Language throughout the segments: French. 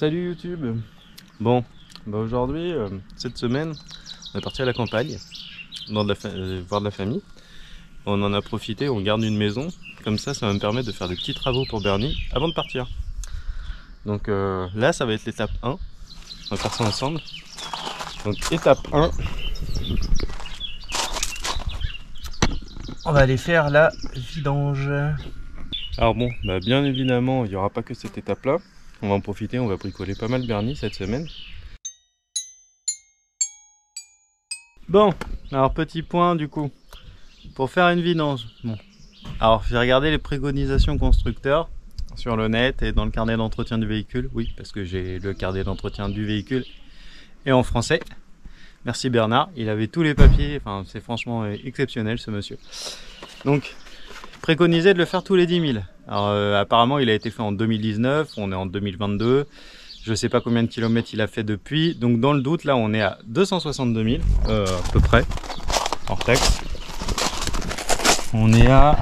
Salut YouTube. Bon, aujourd'hui, cette semaine, on est parti à la campagne, voir de la famille. On en a profité, on garde une maison. Comme ça va me permettre de faire des petits travaux pour Bernie avant de partir. Donc là, ça va être l'étape 1. On va faire ça ensemble. Donc étape 1. On va aller faire la vidange. Alors bon, bien évidemment, il n'y aura pas que cette étape-là. On va en profiter, on va bricoler pas mal Bernie cette semaine. Bon, alors petit point du coup, pour faire une vidange. Bon, alors j'ai regardé les préconisations constructeurs sur le net et dans le carnet d'entretien du véhicule. Oui, parce que j'ai le carnet d'entretien du véhicule et en français. Merci Bernard, il avait tous les papiers, enfin c'est franchement exceptionnel ce monsieur. Donc, préconisé de le faire tous les 10 000. Alors apparemment il a été fait en 2019, on est en 2022. Je sais pas combien de kilomètres il a fait depuis. Donc dans le doute, là on est à 262 000 à peu près, hors taxe. On est à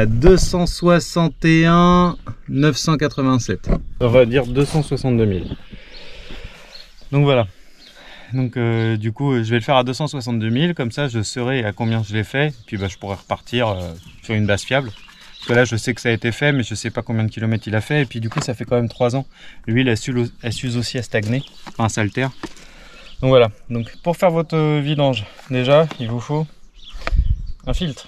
261 987. On va dire 262 000. Donc voilà. Donc du coup je vais le faire à 262 000, comme ça je saurai à combien je l'ai fait, et puis je pourrai repartir sur une base fiable. Parce que là je sais que ça a été fait, mais je sais pas combien de kilomètres il a fait, et puis du coup ça fait quand même 3 ans. L'huile elle s'use aussi à stagner, enfin à s'altère. Donc voilà, donc pour faire votre vidange, déjà il vous faut un filtre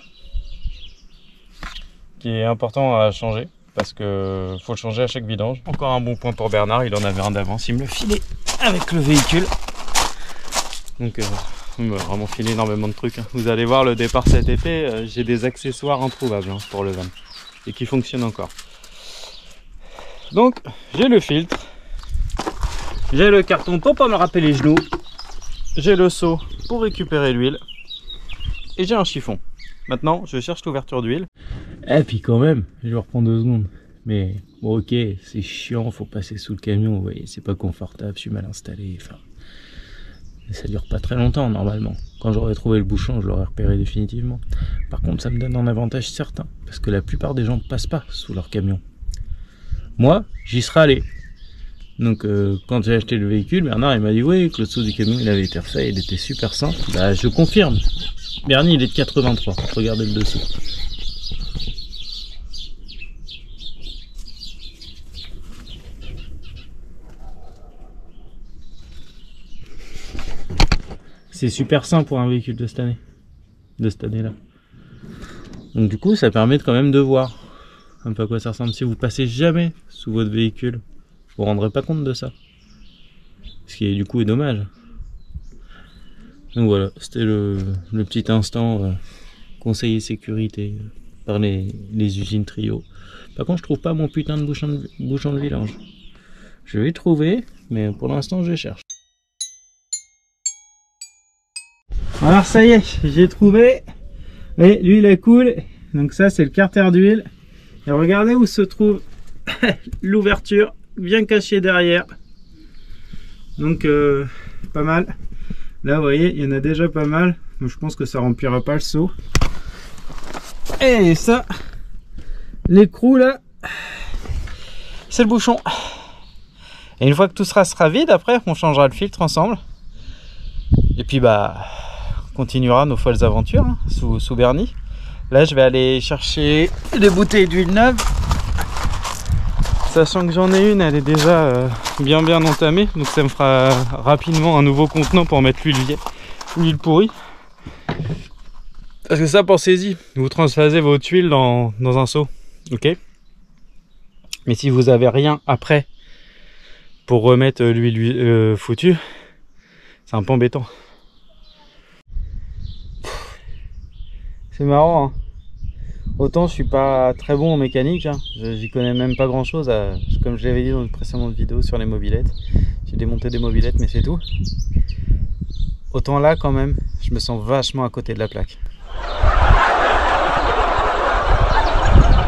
qui est important à changer, parce que faut le changer à chaque vidange. Encore un bon point pour Bernard, il en avait un d'avance, il me le filait avec le véhicule. Donc il m'a vraiment filé énormément de trucs. Vous allez voir le départ cet été, j'ai des accessoires introuvables pour le van et qui fonctionnent encore. Donc j'ai le filtre, j'ai le carton pour pas me râper les genoux, j'ai le seau pour récupérer l'huile et j'ai un chiffon. Maintenant je cherche l'ouverture d'huile. Et puis quand même, je vais reprendre 2 secondes. Mais bon, ok, c'est chiant, faut passer sous le camion, vous voyez, c'est pas confortable, je suis mal installé, enfin. Ça dure pas très longtemps normalement. Quand j'aurai trouvé le bouchon, je l'aurai repéré définitivement. Par contre, ça me donne un avantage certain, parce que la plupart des gens ne passent pas sous leur camion. Moi, j'y serais allé. Donc quand j'ai acheté le véhicule, Bernard il m'a dit oui, que le dessous du camion il avait été refait, il était super sain. Bah je confirme. Bernie il est de 83, regardez le dessous. C'est super sain pour un véhicule de cette année. Là. Donc du coup, ça permet quand même de voir un peu à quoi ça ressemble. Si vous passez jamais sous votre véhicule, vous ne vous rendrez pas compte de ça. Ce qui du coup est dommage. Donc voilà, c'était le petit instant conseiller sécurité par les usines Trio. Par contre, je trouve pas mon putain de bouchon de vidange. Je vais le trouver, mais pour l'instant, je cherche. Alors ça y est, j'ai trouvé. Et l'huile est cool. Donc ça c'est le carter d'huile. Et regardez où se trouve l'ouverture, bien cachée derrière. Donc pas mal. Là vous voyez, il y en a déjà pas mal. Donc, je pense que ça remplira pas le seau. Et ça, l'écrou là, c'est le bouchon. Et une fois que tout sera vide, après on changera le filtre ensemble. Et puis continuera nos folles aventures hein, sous Bernie. Là je vais aller chercher des bouteilles d'huile neuve, sachant que j'en ai une, elle est déjà bien entamée, donc ça me fera rapidement un nouveau contenant pour mettre l'huile pourrie. Parce que ça, pensez-y, vous transfasez votre huile dans un seau, ok, mais si vous avez rien après pour remettre l'huile foutue, c'est un peu embêtant. C'est marrant, hein. Autant je suis pas très bon en mécanique, hein. J'y connais même pas grand chose, comme je l'avais dit dans une précédente vidéo sur les mobylettes. J'ai démonté des mobylettes mais c'est tout. Autant là quand même, je me sens vachement à côté de la plaque.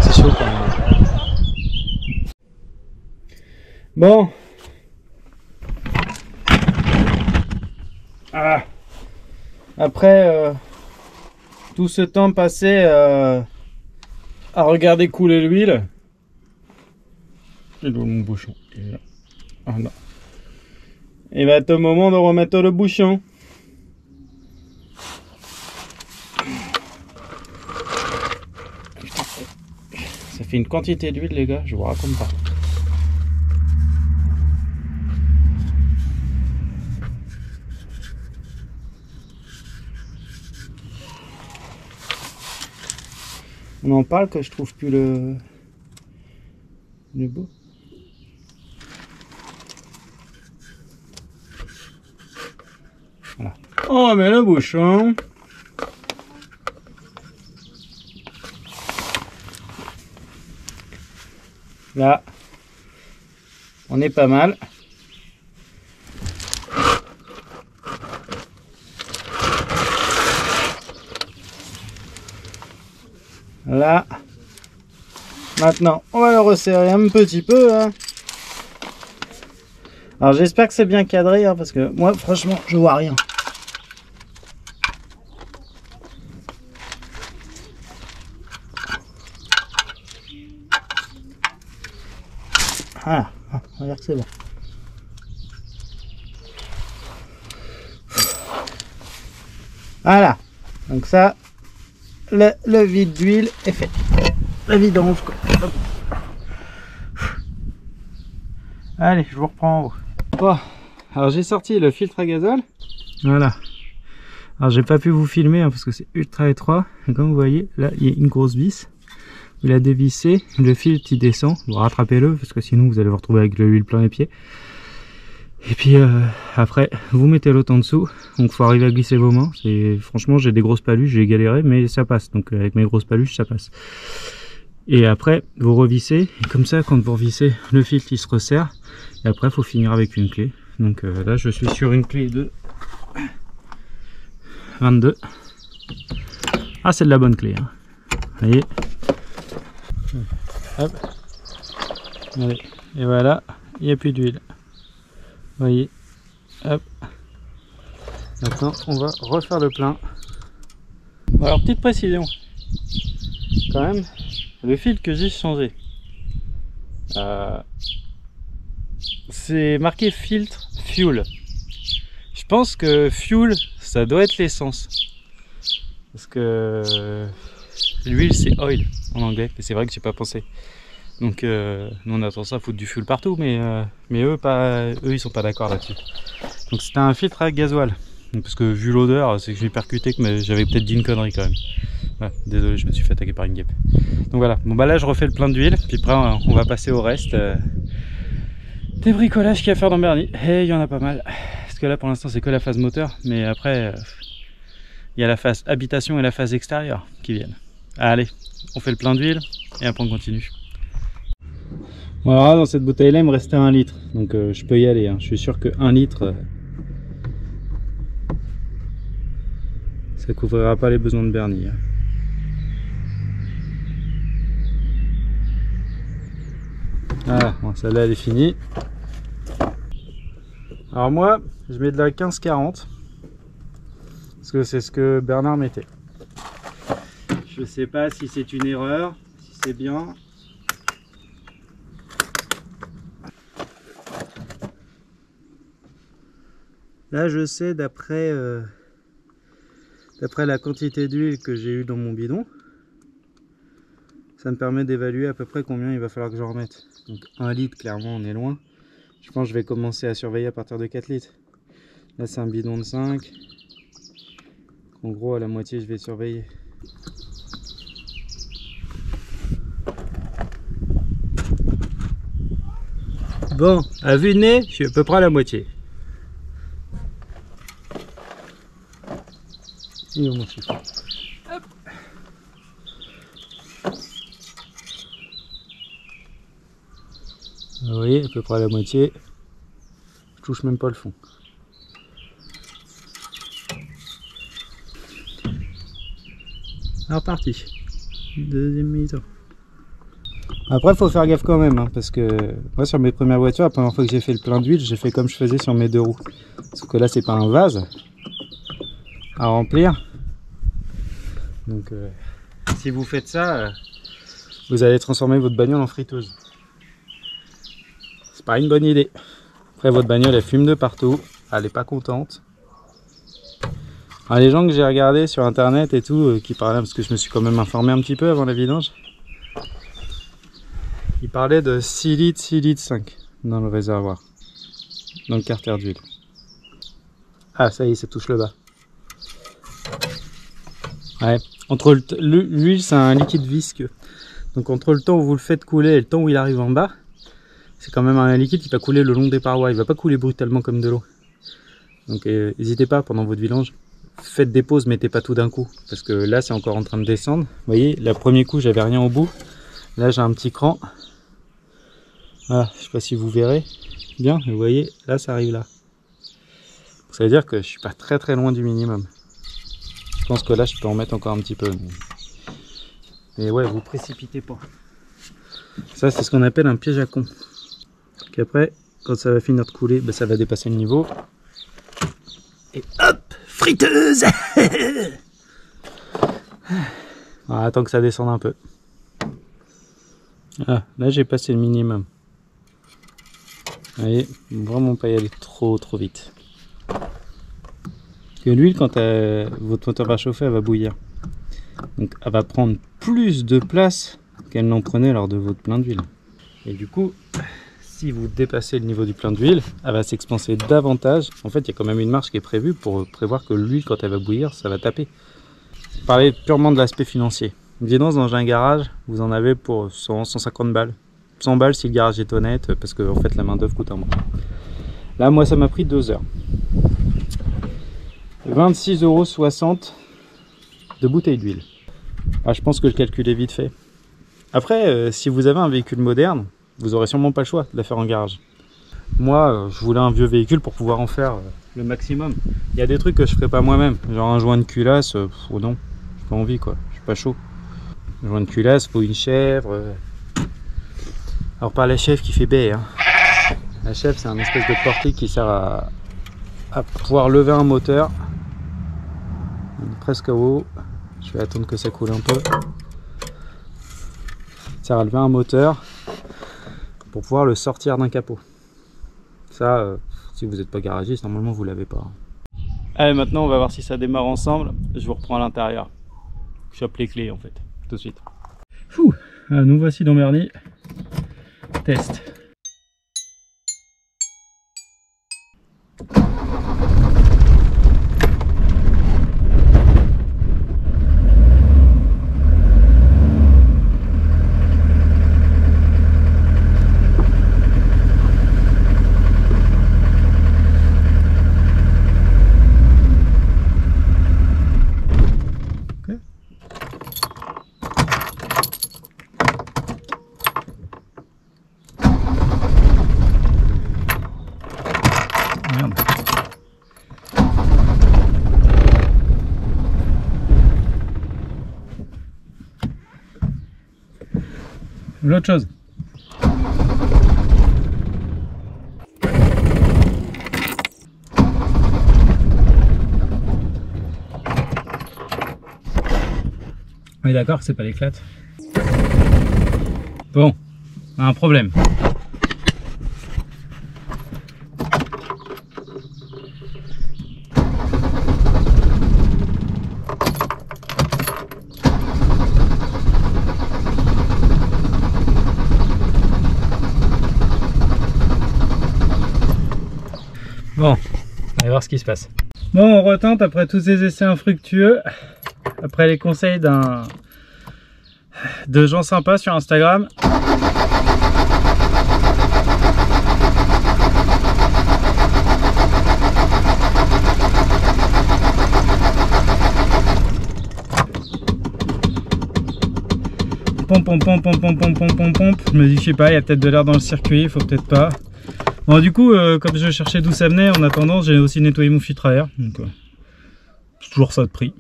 C'est chaud quand même. Bon. Ah. Après tout ce temps passé à regarder couler l'huile, il est où mon bouchon? Oh non. Il va être au moment de remettre le bouchon. Ça fait une quantité d'huile les gars, je vous raconte pas. On en parle que je trouve plus le bout. Voilà. On remet le bouchon. Là, on est pas mal. Là, maintenant, on va le resserrer un petit peu. Hein. Alors, j'espère que c'est bien cadré, hein, parce que moi, franchement, je vois rien. Voilà, on va dire que c'est bon. Voilà, donc ça, le vide d'huile est fait. La vidange, quoi. Allez, je vous reprends en haut. Bon, alors j'ai sorti le filtre à gazole. Voilà. Alors j'ai pas pu vous filmer hein, parce que c'est ultra étroit. Et comme vous voyez, là il y a une grosse vis. Vous la dévissez, le filtre il descend. Vous rattrapez-le parce que sinon vous allez vous retrouver avec de l'huile plein les pieds. Et puis après, vous mettez l'autre en dessous. Donc faut arriver à glisser vos mains. Franchement, j'ai des grosses paluches, j'ai galéré, mais ça passe. Donc avec mes grosses paluches, ça passe. Et après, vous revissez. Et comme ça, quand vous revissez, le filtre il se resserre. Et après, il faut finir avec une clé. Donc là, je suis sur une clé de 22. Ah, c'est de la bonne clé. Hein. Vous voyez. Hop. Allez. Et voilà, il n'y a plus d'huile. Vous voyez. Hop. Maintenant, on va refaire le plein. Alors, petite précision. Quand même, le filtre que j'ai changé. C'est marqué filtre fuel. Je pense que fuel, ça doit être l'essence. Parce que l'huile, c'est oil en anglais. Et c'est vrai que j'ai pas pensé. Donc, nous, on a tendance à foutre du fuel partout. Mais eux, ils sont pas d'accord là-dessus. Donc, c'était un filtre à gasoil. Parce que vu l'odeur, c'est que j'ai percuté que j'avais peut-être dit une connerie quand même. Ouais, désolé, je me suis fait attaquer par une guêpe. Donc voilà, bon bah là je refais le plein d'huile, puis après on va passer au reste des bricolages qu'il y a à faire dans Berny. Et il y en a pas mal, parce que là pour l'instant c'est que la phase moteur, mais après il y a la phase habitation et la phase extérieure qui viennent. Allez, on fait le plein d'huile et après on continue. Voilà, dans cette bouteille là il me restait 1 litre, donc je peux y aller, hein. Je suis sûr que 1 litre ça couvrira pas les besoins de Berny. Hein. Ah, bon, celle-là elle est finie. Alors moi, je mets de la 15-40 parce que c'est ce que Bernard mettait. Je sais pas si c'est une erreur, si c'est bien. Là, je sais d'après la quantité d'huile que j'ai eu dans mon bidon. Ça me permet d'évaluer à peu près combien il va falloir que j'en remette. Donc 1 litre, clairement on est loin. Je pense que je vais commencer à surveiller à partir de 4 litres. Là c'est un bidon de 5. En gros à la moitié je vais surveiller. Bon, à vue de nez, je suis à peu près à la moitié. Et on suffit. Hop. Vous voyez, à peu près à la moitié. Je touche même pas le fond. Alors parti. Deuxième mi-temps. Après, il faut faire gaffe quand même, hein, parce que moi, sur mes premières voitures, la première fois que j'ai fait le plein d'huile, j'ai fait comme je faisais sur mes 2 roues. Sauf que là, c'est pas un vase à remplir. Donc, si vous faites ça, vous allez transformer votre bagnole en friteuse. pas une bonne idée. Après votre bagnole elle fume de partout, elle est pas contente. Alors, les gens que j'ai regardé sur internet et tout, qui parlaient, parce que je me suis quand même informé un petit peu avant la vidange, ils parlaient de 6 litres, 6 litres 5 dans le réservoir, dans le carter d'huile. Ah ça y est, ça touche le bas. Ouais, entre l'huile c'est un liquide visqueux, donc entre le temps où vous le faites couler et le temps où il arrive en bas, c'est quand même un liquide qui va couler le long des parois, il va pas couler brutalement comme de l'eau. Donc n'hésitez pas pendant votre vidange, faites des pauses, mettez pas tout d'un coup, parce que là c'est encore en train de descendre. Vous voyez, le premier coup j'avais rien au bout, là j'ai un petit cran. Voilà, je sais pas si vous verrez bien, vous voyez, là ça arrive là. Ça veut dire que je suis pas très loin du minimum. Je pense que là je peux en mettre encore un petit peu. Mais ouais, vous précipitez pas. Ça c'est ce qu'on appelle un piège à con. Qu'après, quand ça va finir de couler, bah, ça va dépasser le niveau. Et hop, friteuse. Alors, attends que ça descende un peu. Ah, là j'ai passé le minimum. Vous voyez, vraiment pas y aller trop vite. Que l'huile, quand votre moteur va chauffer, elle va bouillir. Donc elle va prendre plus de place qu'elle n'en prenait lors de votre plein d'huile. Et du coup, si vous dépassez le niveau du plein d'huile, elle va s'expanser davantage. En fait, il y a quand même une marge qui est prévue pour prévoir que l'huile, quand elle va bouillir, ça va taper. Parler purement de l'aspect financier. Une vidange dans un garage, vous en avez pour 100, 150 balles. 100 balles si le garage est honnête, parce que en fait, la main d'œuvre coûte un moins. Là, moi, ça m'a pris 2 heures. 26,60 € de bouteille d'huile. Ah, je pense que le calcul est vite fait. Après, si vous avez un véhicule moderne, vous aurez sûrement pas le choix de la faire en garage. Moi, je voulais un vieux véhicule pour pouvoir en faire le maximum. Il y a des trucs que je ferais pas moi-même, genre un joint de culasse, non, j'ai pas envie quoi, je suis pas chaud. Un joint de culasse, faut une chèvre. Alors pas la chèvre qui fait baie, hein. La chèvre c'est un espèce de portique qui sert à pouvoir lever un moteur. On est presque au haut. Je vais attendre que ça coule un peu. Ça sert à lever un moteur pour pouvoir le sortir d'un capot. Ça, si vous n'êtes pas garagiste, normalement vous l'avez pas. Allez, maintenant on va voir si ça démarre ensemble. Je vous reprends à l'intérieur. Je chope les clés en fait, tout de suite. Fou, nous voici dans Merny. Test. L'autre chose. On est d'accord que c'est pas l'éclate. Bon, on a un problème. Bon, allez voir ce qui se passe. Bon, on retente après tous ces essais infructueux, après les conseils de gens sympas sur Instagram. Pompe. Je me dis, je sais pas, il y a peut-être de l'air dans le circuit, il faut peut-être pas. Bon, du coup, comme je cherchais d'où ça venait, en attendant, j'ai aussi nettoyé mon filtre à air. Donc, c'est toujours ça de prix.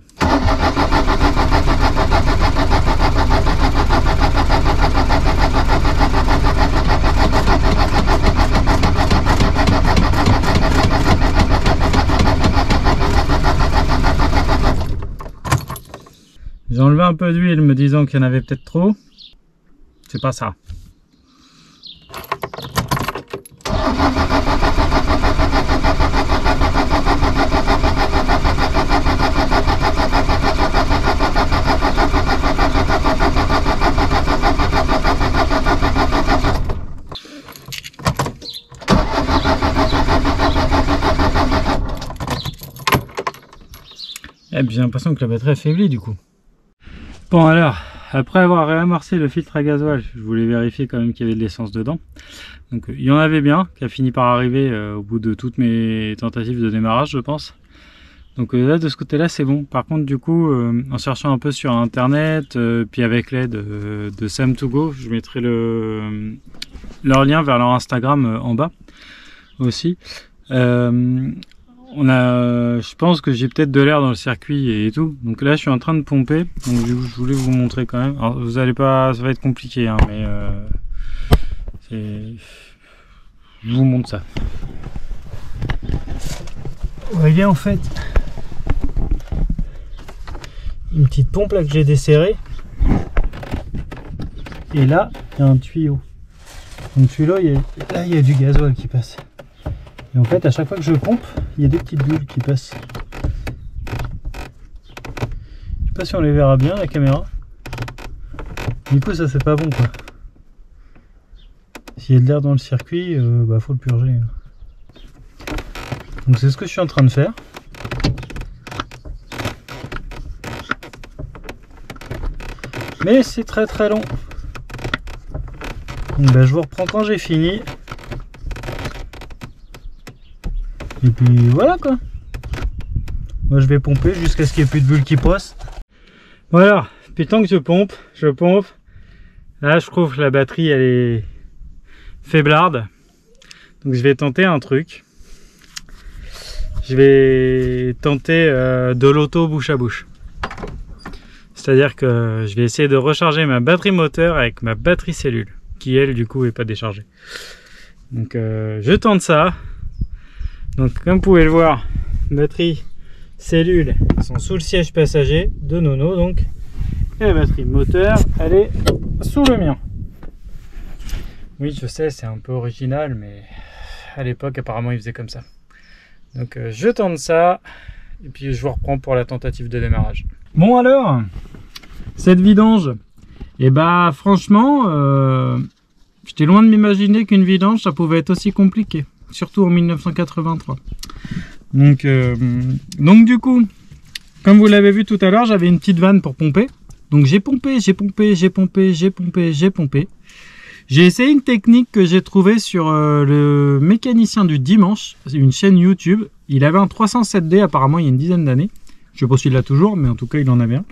J'ai enlevé un peu d'huile me disant qu'il y en avait peut-être trop. C'est pas ça. Et puis j'ai l'impression que la batterie affaiblit du coup. Bon alors, après avoir réamorcé le filtre à gasoil, je voulais vérifier quand même qu'il y avait de l'essence dedans. Donc il y en avait bien, qui a fini par arriver au bout de toutes mes tentatives de démarrage, je pense. Donc là, de ce côté-là, c'est bon. Par contre, du coup, en cherchant un peu sur internet, puis avec l'aide de Sam2Go, je mettrai leur lien vers leur Instagram en bas aussi. Je pense que j'ai peut-être de l'air dans le circuit et tout. Donc là, je suis en train de pomper. Donc je voulais vous montrer quand même. Alors, vous allez pas, ça va être compliqué, hein, mais je vous montre ça. Vous voyez en fait une petite pompe là que j'ai desserrée. Et là, il y a un tuyau. Donc celui-là, là, il y a du gasoil qui passe. Et en fait, à chaque fois que je pompe, il y a des petites bulles qui passent. Je sais pas si on les verra bien, la caméra. Du coup, ça c'est pas bon, quoi. S'il y a de l'air dans le circuit, bah faut le purger. Donc c'est ce que je suis en train de faire. Mais c'est très très long. Donc bah, je vous reprends quand j'ai fini. Et puis voilà quoi. Moi je vais pomper jusqu'à ce qu'il n'y ait plus de bulles qui passent. Voilà, puis tant que je pompe. Là je trouve que la batterie elle est faiblarde. Donc je vais tenter un truc. Je vais tenter de l'auto bouche à bouche. C'est-à-dire que je vais essayer de recharger ma batterie moteur avec ma batterie cellule, qui elle du coup est pas déchargée. Donc je tente ça. Donc comme vous pouvez le voir, batterie cellule sont sous le siège passager de Nono donc. Et la batterie moteur elle est sous le mien. Oui je sais c'est un peu original mais à l'époque apparemment il faisait comme ça. Donc je tente ça et puis je vous reprends pour la tentative de démarrage. Bon alors, cette vidange, et bah franchement, j'étais loin de m'imaginer qu'une vidange ça pouvait être aussi compliqué, surtout en 1983. Donc du coup, comme vous l'avez vu tout à l'heure, j'avais une petite vanne pour pomper. Donc j'ai pompé. J'ai essayé une technique que j'ai trouvée sur le mécanicien du dimanche, c'est une chaîne YouTube. Il avait un 307D apparemment il y a une dizaine d'années. Je sais pas s'il l'a toujours, mais en tout cas il en avait un.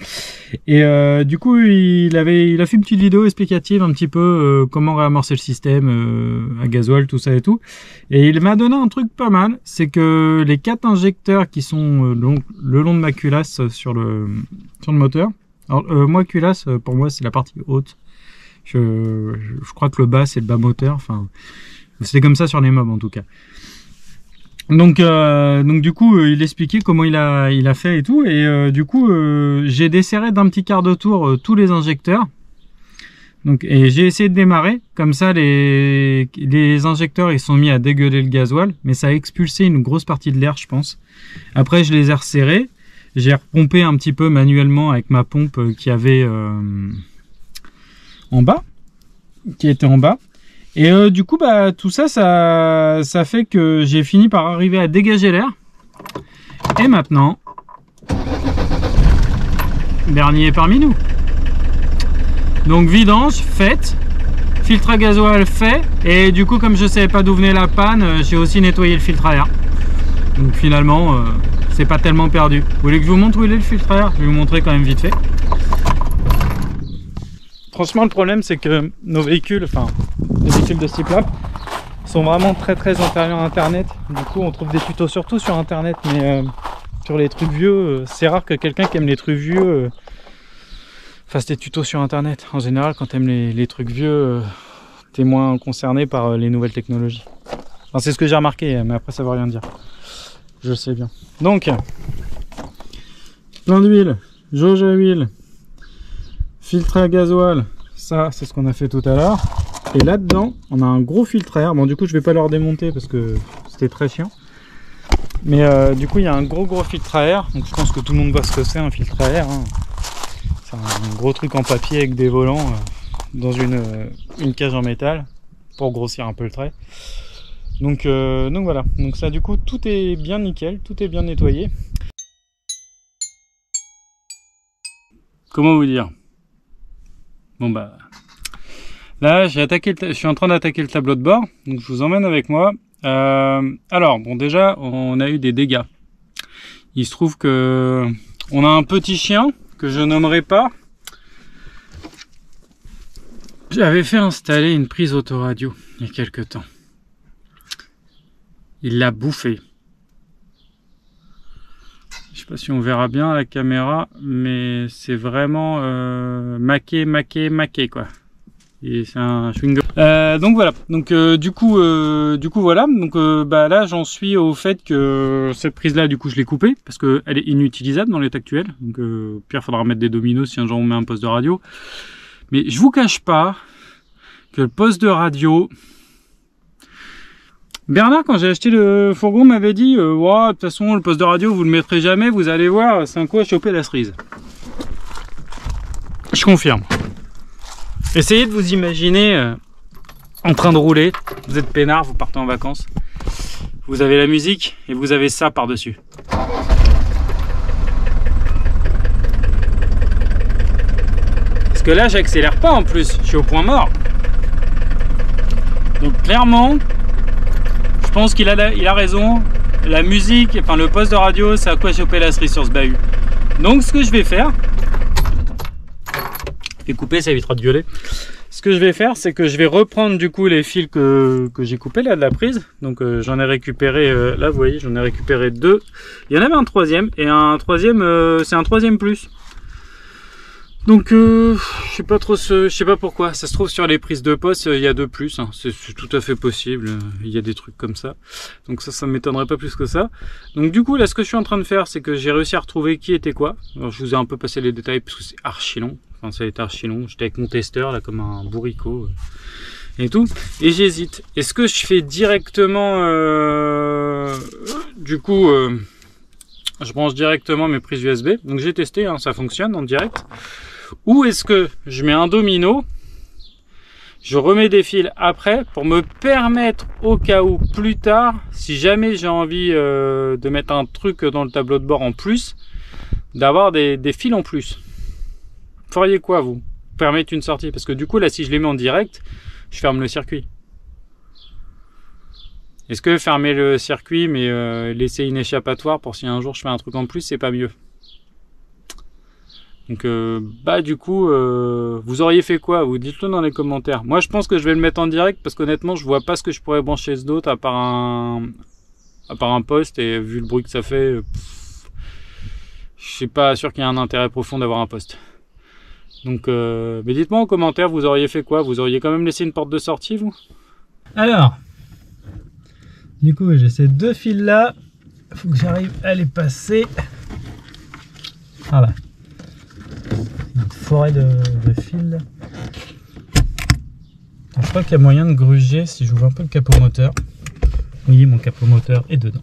Et du coup il a fait une petite vidéo explicative un petit peu comment réamorcer le système à gasoil, tout ça et tout. Et il m'a donné un truc pas mal, c'est que les 4 injecteurs qui sont le long de ma culasse sur le moteur. Alors moi culasse pour moi c'est la partie haute. Je crois que le bas c'est le bas moteur, enfin c'est comme ça sur les mobs en tout cas. Donc du coup il expliquait comment il a fait et tout, et du coup j'ai desserré d'un petit quart de tour tous les injecteurs. Donc et j'ai essayé de démarrer comme ça, les injecteurs ils sont mis à dégueuler le gasoil, mais ça a expulsé une grosse partie de l'air je pense. Après je les ai resserrés, j'ai repompé un petit peu manuellement avec ma pompe qui avait en bas, qui était en bas. Et du coup bah tout ça fait que j'ai fini par arriver à dégager l'air. Et maintenant Bernier est parmi nous. Donc vidange faite, filtre à gasoil fait, et du coup comme je savais pas d'où venait la panne, j'ai aussi nettoyé le filtre à air. Donc finalement c'est pas tellement perdu. Vous voulez que je vous montre où il est le filtre à air? Je vais vous montrer quand même vite fait. Franchement le problème c'est que nos véhicules, enfin les véhicules de ce type là sont vraiment très antérieurs à internet. Du coup on trouve des tutos surtout sur internet, mais sur les trucs vieux c'est rare que quelqu'un qui aime les trucs vieux fasse des tutos sur internet. En général quand tu aimes les trucs vieux t'es moins concerné par les nouvelles technologies. Enfin, c'est ce que j'ai remarqué, mais après ça veut rien dire, je sais bien. Donc plein d'huile, jauge à huile, filtre à gasoil, ça c'est ce qu'on a fait tout à l'heure. Et là-dedans, on a un gros filtre à air. Bon, du coup, je vais pas leur démonter parce que c'était très chiant. Mais du coup, il y a un gros filtre à air. Donc, je pense que tout le monde voit ce que c'est un filtre à air. Hein. C'est un gros truc en papier avec des volants dans une cage en métal pour grossir un peu le trait. Donc voilà. Donc ça, du coup, tout est bien nickel, tout est bien nettoyé. comment vous dire? Bon bah, là je suis en train d'attaquer le tableau de bord, donc je vous emmène avec moi. Alors bon, déjà on a eu des dégâts. Il se trouve que on a un petit chien que je nommerai pas. J'avais fait installer une prise autoradio il y a quelques temps. Il l'a bouffé. Je sais pas si on verra bien à la caméra, mais c'est vraiment maqué quoi. Et c'est un chewing-gum. Donc voilà. Donc du coup voilà. Donc bah là j'en suis au fait que cette prise là du coup je l'ai coupée parce que elle est inutilisable dans l'état actuel. Donc pire faudra remettre des dominos si un jour on met un poste de radio. Mais je vous cache pas que le poste de radio, Bernard, quand j'ai acheté le fourgon, m'avait dit wow, de toute façon le poste de radio vous le mettrez jamais, vous allez voir, c'est un coup à choper la cerise. Je confirme. Essayez de vous imaginer en train de rouler, vous êtes peinard, vous partez en vacances, vous avez la musique et vous avez ça par dessus. Parce que là j'accélère pas en plus, je suis au point mort. Donc clairement, je pense qu'il a raison, la musique, enfin le poste de radio, c'est à quoi choper la cerise sur ce bahut. Donc ce que je vais faire, et couper ça évitera de gueuler, ce que je vais faire c'est que je vais reprendre du coup les fils que j'ai coupés là de la prise. Donc j'en ai récupéré, là vous voyez j'en ai récupéré 2, il y en avait un troisième, et un troisième c'est un troisième plus. Donc je sais pas trop, je sais pas pourquoi, ça se trouve sur les prises de poste il y a 2 plus, hein. C'est tout à fait possible, il y a des trucs comme ça. Donc ça m'étonnerait pas plus que ça. Donc du coup là ce que je suis en train de faire c'est que j'ai réussi à retrouver qui était quoi. Alors je vous ai un peu passé les détails parce que c'est archi long, enfin ça a été archi long, j'étais avec mon testeur là comme un bourricot et tout. Et j'hésite, est-ce que je fais directement du coup je branche directement mes prises USB, donc j'ai testé, hein, ça fonctionne en direct. Ou est-ce que je mets un domino, je remets des fils après pour me permettre au cas où plus tard, si jamais j'ai envie de mettre un truc dans le tableau de bord en plus, d'avoir des fils en plus. Vous feriez quoi vous? Permettre une sortie? Parce que du coup là si je les mets en direct, je ferme le circuit. Est-ce que fermer le circuit mais laisser une échappatoire pour si un jour je fais un truc en plus, c'est pas mieux? Donc bah du coup vous auriez fait quoi? Vous dites-le dans les commentaires. Moi je pense que je vais le mettre en direct parce qu'honnêtement je vois pas ce que je pourrais brancher d'autre à part un poste, et vu le bruit que ça fait, je suis pas sûr qu'il y ait un intérêt profond d'avoir un poste. Donc mais dites-moi en commentaire, vous auriez fait quoi? Vous auriez quand même laissé une porte de sortie vous? Alors du coup j'ai ces 2 fils là, faut que j'arrive à les passer. Voilà. Une forêt de fils. Je crois qu'il y a moyen de gruger si j'ouvre un peu le capot moteur. Oui, mon capot moteur est dedans.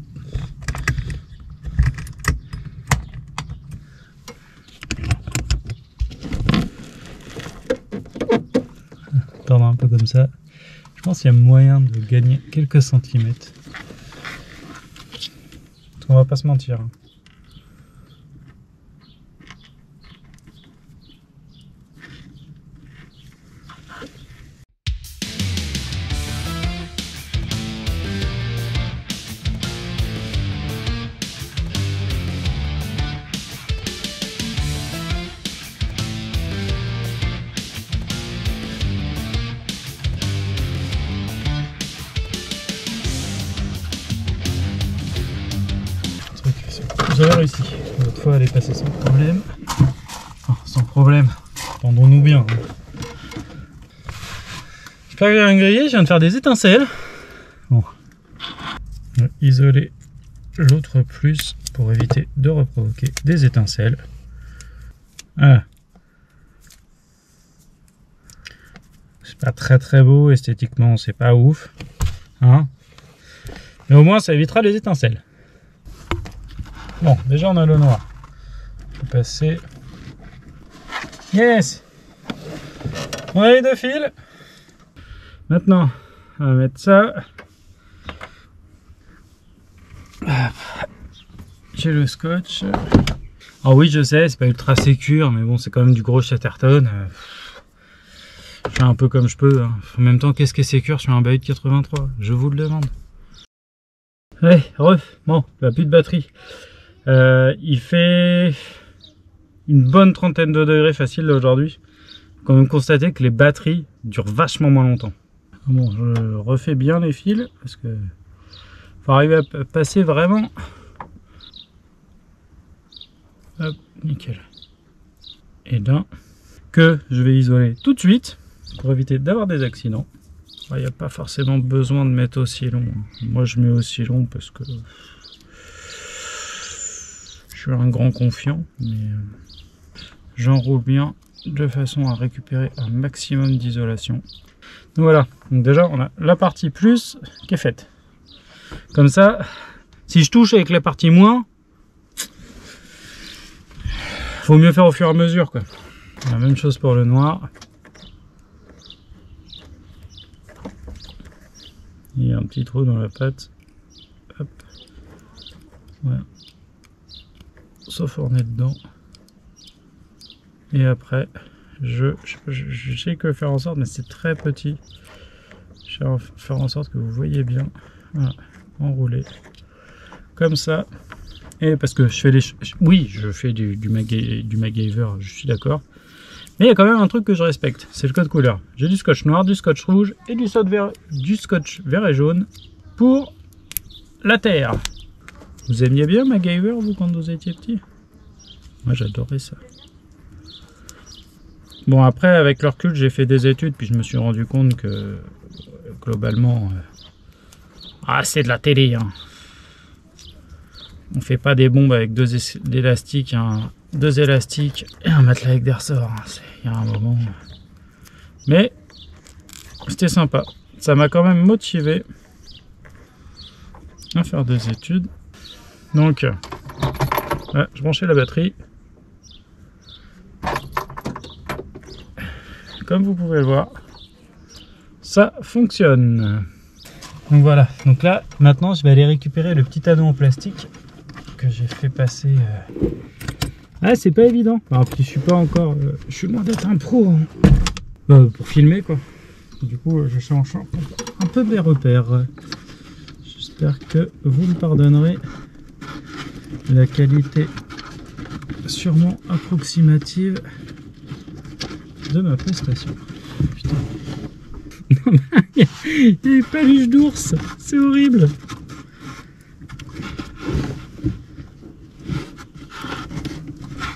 Tordre un peu comme ça. Je pense qu'il y a moyen de gagner quelques centimètres. On va pas se mentir. J'avais réussi. L'autre fois, elle est passée sans problème. Enfin, sans problème. Entendons-nous bien. J'espère que j'ai rien grillé. Je viens de faire des étincelles. Bon. Je vais isoler l'autre plus pour éviter de reprovoquer des étincelles. Voilà. C'est pas très beau esthétiquement, c'est pas ouf. Hein, mais au moins, ça évitera les étincelles. Bon, déjà on a le noir. Je vais passer. Yes! On a les 2 fils. Maintenant, on va mettre ça. J'ai le scotch. Ah oui, je sais, c'est pas ultra sécure, mais bon, c'est quand même du gros Chatterton. Je fais un peu comme je peux. Hein. En même temps, qu'est-ce qui est sécure sur un bahut de 83? Je vous le demande. Ouais, bon, il n'y a plus de batterie. Il fait une bonne trentaine de degrés facile aujourd'hui. Quand même constater que les batteries durent vachement moins longtemps. Bon, je refais bien les fils parce que faut arriver à passer vraiment. Hop, nickel. Et là, que je vais isoler tout de suite pour éviter d'avoir des accidents. Il n'y a pas forcément besoin de mettre aussi long. Moi, je mets aussi long parce que je suis un grand confiant, mais j'enroule bien de façon à récupérer un maximum d'isolation. Donc voilà, donc déjà on a la partie plus qui est faite. Comme ça, si je touche avec la partie moins, faut mieux faire au fur et à mesure quoi. La même chose pour le noir. Il y a un petit trou dans la pâte. Hop. Voilà. Sauf on est dedans. Et après, je sais que faire en sorte, mais c'est très petit. Je vais faire en sorte que vous voyez bien. Voilà, enrouler comme ça. Et parce que je fais oui, je fais du MacGyver, je suis d'accord. Mais il y a quand même un truc que je respecte, c'est le code couleur. J'ai du scotch noir, du scotch rouge et du scotch vert et jaune pour la terre. Vous aimiez bien MacGyver, vous, quand vous étiez petit? Moi, j'adorais ça. Bon, après, avec le recul, j'ai fait des études, puis je me suis rendu compte que, globalement, c'est de la télé, hein. On fait pas des bombes avec deux élastiques et un matelas avec des ressorts. Il y a un moment. Mais c'était sympa. Ça m'a quand même motivé à faire des études. Donc, là, je branchais la batterie. Comme vous pouvez le voir, ça fonctionne. Donc voilà. Donc là, maintenant, je vais aller récupérer le petit anneau en plastique que j'ai fait passer. C'est pas évident. Alors, puis je suis pas encore. Je suis loin d'être un pro pour filmer quoi. Du coup, je change un peu mes repères. J'espère que vous me pardonnerez la qualité sûrement approximative de ma prestation. Putain. Il y a des paluches d'ours, c'est horrible.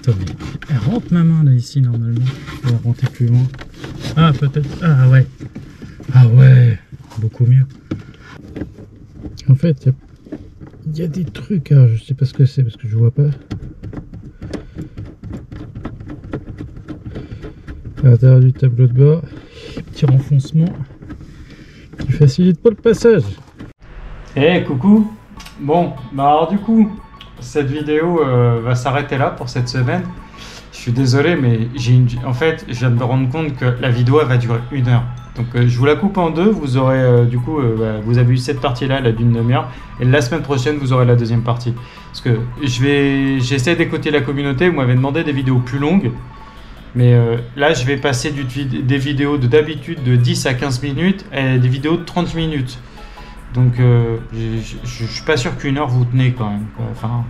Attends, mais elle rentre ma main là ici normalement. Elle va rentrer plus loin. Ah peut-être. Ah ouais. Ah ouais. Beaucoup mieux. En fait, il y a des trucs. Alors, je sais pas ce que c'est parce que je vois pas. À l'intérieur du tableau de bord, petit renfoncement qui facilite pas le passage. Coucou. Bon, alors du coup, cette vidéo va s'arrêter là pour cette semaine. Je suis désolé, mais en fait, je viens de me rendre compte que la vidéo elle va durer 1 heure. Donc je vous la coupe en deux. Vous aurez vous avez eu cette partie-là, la d'une demi-heure, et la semaine prochaine vous aurez la deuxième partie. Parce que j'essaie d'écouter la communauté. Vous m'avez demandé des vidéos plus longues. Mais là, je vais passer des vidéos d'habitude de 10 à 15 minutes et des vidéos de 30 minutes. Donc, je ne suis pas sûr qu'1 heure vous tenez quand même. Enfin,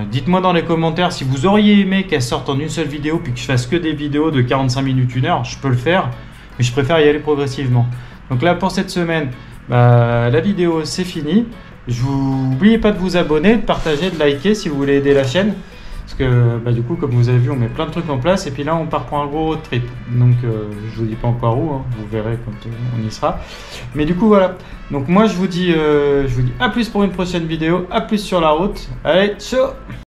dites-moi dans les commentaires si vous auriez aimé qu'elle sorte en une seule vidéo puis que je fasse que des vidéos de 45 minutes, 1 heure. Je peux le faire, mais je préfère y aller progressivement. Donc là, pour cette semaine, la vidéo, c'est fini. N'oubliez pas de vous abonner, de partager, de liker si vous voulez aider la chaîne. Parce que du coup, comme vous avez vu, on met plein de trucs en place et puis là on part pour un gros road trip. Donc je vous dis pas encore où, hein, vous verrez quand on y sera. Mais du coup voilà. Donc moi je vous dis à plus pour une prochaine vidéo, à plus sur la route. Allez, ciao!